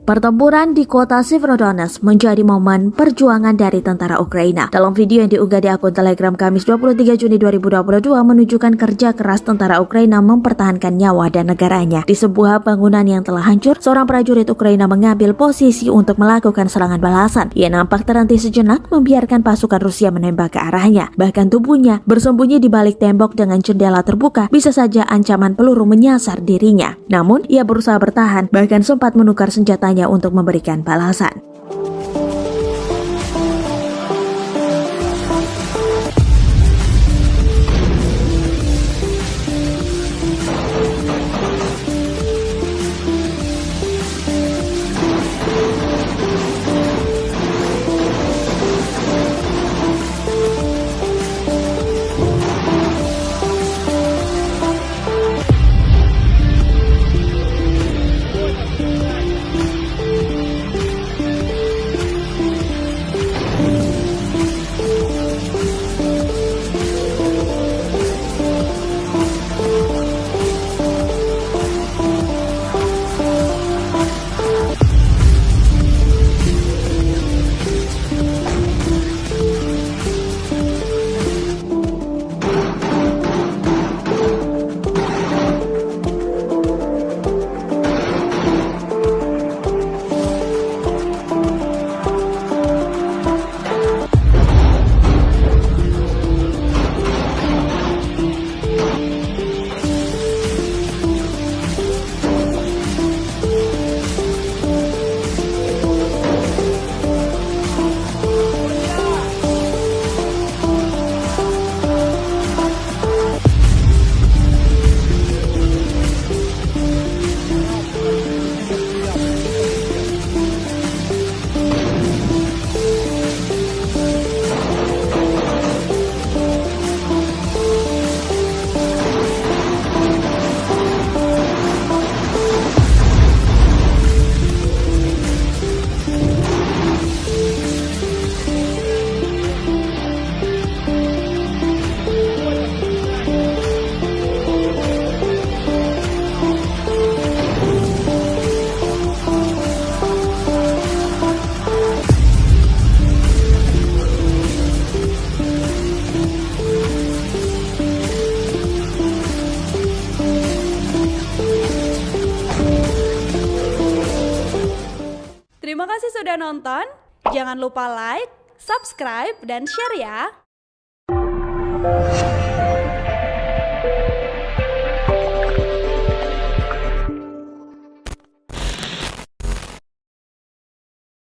Pertempuran di kota Severodonetsk menjadi momen perjuangan dari tentara Ukraina. Dalam video yang diunggah di akun Telegram Kamis 23 Juni 2022 menunjukkan kerja keras tentara Ukraina mempertahankan nyawa dan negaranya. Di sebuah bangunan yang telah hancur, seorang prajurit Ukraina mengambil posisi untuk melakukan serangan balasan. Ia nampak terhenti sejenak membiarkan pasukan Rusia menembak ke arahnya. Bahkan tubuhnya bersembunyi di balik tembok dengan jendela terbuka, bisa saja ancaman peluru menyasar dirinya. Namun, ia berusaha bertahan, bahkan sempat menukar senjatanya untuk memberikan balasan. Terima kasih sudah nonton. Jangan lupa like, subscribe, dan share ya.